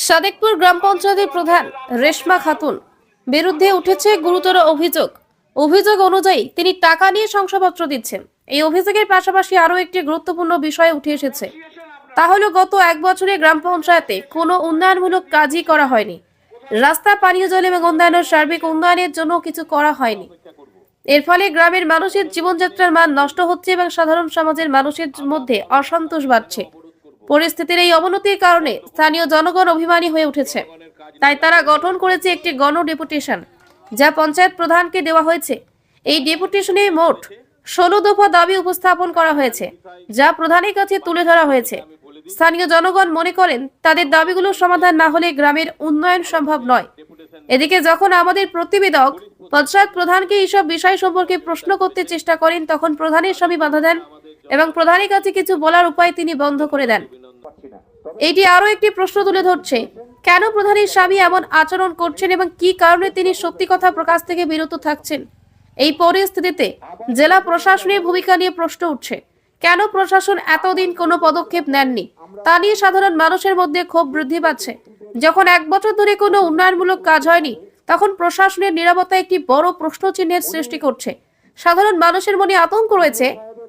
সাদেকপুর গ্রাম পঞ্চায়েতের প্রধান রেশমা খাতুন বিরুদ্ধে উঠেছে গুরুতর অভিযোগ অনুযায়ী তিনি টাকা নিয়ে শংসাপত্র দিচ্ছেন। এই অভিযোগের পাশাপাশি আরও একটি গুরুত্বপূর্ণ বিষয় উঠে এসেছে, তা হলো গত এক বছরে গ্রাম পঞ্চায়েতে কোনো উন্নয়নমূলক কাজই করা হয়নি। রাস্তা, পানীয় জল এবং অন্যান্য সার্বিক উন্নয়নের জন্য কিছু করা হয়নি। এর ফলে গ্রামের মানুষের জীবনযাত্রার মান নষ্ট হচ্ছে এবং সাধারণ সমাজের মানুষের মধ্যে অসন্তোষ বাড়ছে। পরিস্থিতির এই অবনতির কারণে স্থানীয় জনগণ অভিমানী হয়ে উঠেছে। তাই তারা গঠন করেছে একটি গণ ডেপুটেশন, যা পঞ্চায়েত প্রধানকে দেওয়া হয়েছে। এই ডেপুটেশনে মোট 16 দফা দাবি উপস্থাপন করা হয়েছে, যা প্রধানের কাছে তুলে ধরা হয়েছে। স্থানীয় জনগণ মনে করেন তাদের দাবিগুলো সমাধান না হলে গ্রামের উন্নয়ন সম্ভব নয়। এদিকে যখন আমাদের প্রতিবেদক পঞ্চায়েত প্রধানকে এইসব বিষয় সম্পর্কে প্রশ্ন করতে চেষ্টা করেন, তখন প্রধানের স্বামী বাধা দেন এবং প্রধানের কাছে কিছু বলার উপায় তিনি বন্ধ করে দেন। এটি আরো একটি প্রশ্ন তুলে ধরছে, কেন প্রধানের স্বামী এমন আচরণ করছেন এবং কি কারণে তিনি সত্যি কথা প্রকাশ থেকে বিরত থাকছেন। এই পরিস্থিতিতে জেলা প্রশাসনের ভূমিকা নিয়ে প্রশ্ন উঠছে, কেন প্রশাসন এতদিন কোনো পদক্ষেপ নেননি, তা নিয়ে সাধারণ মানুষের মধ্যে ক্ষোভ বৃদ্ধি পাচ্ছে। যখন এক বছর ধরে কোনো উন্নয়নমূলক কাজ হয়নি, তখন প্রশাসনের নীরবতা একটি বড় প্রশ্নচিহ্নের সৃষ্টি করছে। সাধারণ মানুষের মনে আতঙ্ক রয়েছে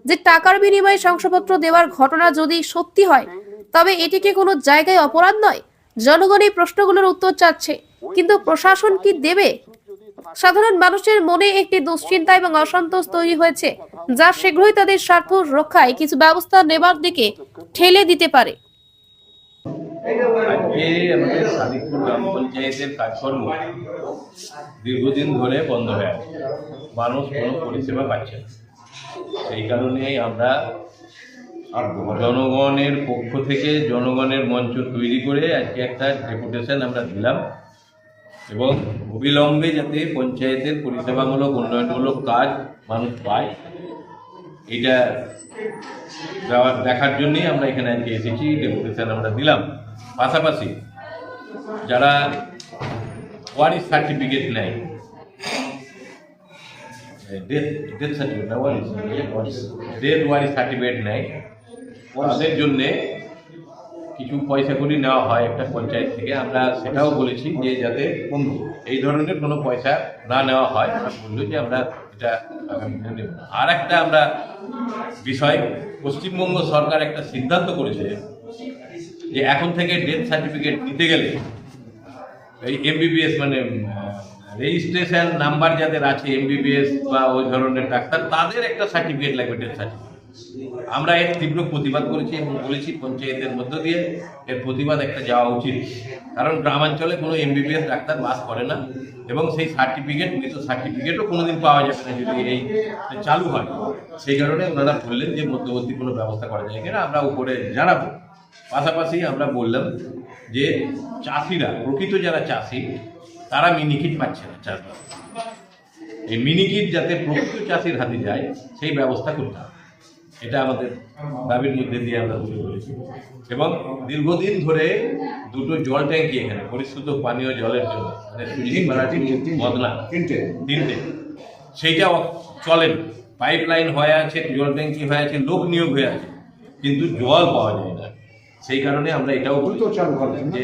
যে টাকার বিনিময়ে শংসাপত্র দেওয়ার ঘটনা যদি সত্যি হয়, তবে এটি কি কোনো জায়গায় অপরাধ নয়? জনগণ এই প্রশ্নগুলোর উত্তর চাচ্ছে, কিন্তু প্রশাসন কি দেবে? সাধারণ মানুষের মনে একটি দুশ্চিন্তা এবং অসন্তোষ তৈরি হয়েছে, যা শীঘ্রই তাদের স্বার্থ রক্ষায় কিছু ব্যবস্থা নেবার দিকে ঠেলে দিতে পারে। আজকে আমাদের সাদেকপুর গ্রাম পঞ্চায়েতের কাজকর্ম দীর্ঘদিন ধরে বন্ধ হয়ে আছে, মানুষ কোনো পরিষেবা পাচ্ছে না। সেই কারণেই আমরা জনগণের পক্ষ থেকে জনগণের মঞ্চ তৈরি করে আজকে একটা ডেপুটেশন আমরা দিলাম, এবং অবিলম্বে যাতে পঞ্চায়েতের পরিষেবামূলক উন্নয়নমূলক কাজ মানুষ পায়, এটা দেখার জন্যই আমরা এখানে আজকে এসেছি। ডেপুটেশন আমরা দিলাম। পাশাপাশি যারা ওয়ারিশ সার্টিফিকেট নেয়, ডেথ ওয়ারিশ সার্টিফিকেট নেয়, তাদের জন্যে কিছু পয়সা করি নেওয়া হয় একটা পঞ্চায়েত থেকে। আমরা সেটাও বলেছি যে যাতে এই ধরনের কোনো পয়সা না নেওয়া হয়, বললো যে আমরা এটা আগামী দিনে নেব। আর একটা আমরা বিষয়, পশ্চিমবঙ্গ সরকার একটা সিদ্ধান্ত করেছে যে এখন থেকে ডেথ সার্টিফিকেট নিতে গেলে এই এমবিবিএস মানে রেজিস্ট্রেশন নাম্বার যাদের আছে, এমবিবিএস বা ওই ধরনের ডাক্তার, তাদের একটা সার্টিফিকেট লাগবে, ডেথ সার্টিফিকেট। আমরা এর তীব্র প্রতিবাদ করেছি এবং বলেছি পঞ্চায়েতের মধ্য দিয়ে এর প্রতিবাদ একটা যাওয়া উচিত, কারণ গ্রামাঞ্চলে কোনো এমবিবিএস ডাক্তার বাস করে না, এবং সেই সার্টিফিকেট, মৃত সার্টিফিকেটও কোনোদিন পাওয়া যাবে না যদি এই চালু হয়। সেই কারণে ওনারা বললেন যে মধ্যবর্তী কোনো ব্যবস্থা করা যায় কিনা, আমরা উপরে জানাবো। পাশাপাশি আমরা বললাম যে চাষিরা, প্রকৃত যারা চাষি, তারা মিনিকিট পাচ্ছে না চাষবাস। এই মিনিকিট যাতে প্রকৃত চাষির হাতে যায় সেই ব্যবস্থা করতে হবে, এটা আমাদের দাবির মধ্যে দিয়ে আমরা শুরু করেছি। এবং দীর্ঘদিন ধরে দুটো জল ট্যাঙ্কি এখানে পরিশুদ্ধ পানীয় জলের জন্য, মানে বদনা তিনটে, সেইটা চলেন। পাইপ লাইন হয়ে আছে, জল ট্যাঙ্কি হয়ে আছে, লোক নিয়োগ হয়ে আছে, কিন্তু জল পাওয়া যায় না। সেই কারণে আমরা এটাও বলতে চালু করলাম যে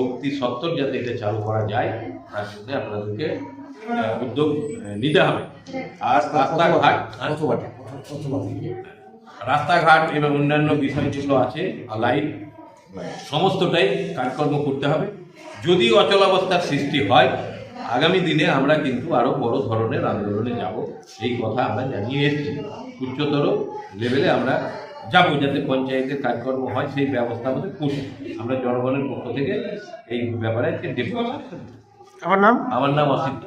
অতি সত্বর যাতে এটা চালু করা যায়, তার জন্য আপনাদেরকে উদ্যোগ নিতে হবে। আর রাস্তাঘাট এবং অন্যান্য বিষয় যেগুলো আছে, লাইট, সমস্তটাই কাজকর্ম করতে হবে। যদি অচলাবস্থার সৃষ্টি হয়, আগামী দিনে আমরা কিন্তু আরও বড় ধরনের আন্দোলনে যাব, এই কথা আমরা জানিয়ে এসেছি। উচ্চতর লেভেলে আমরা যাব, যাতে পঞ্চায়েতের কাজকর্ম হয় সেই ব্যবস্থা আমাদের করছি। আমরা জনগণের পক্ষ থেকে এই ব্যাপারে আমার নাম অসিত।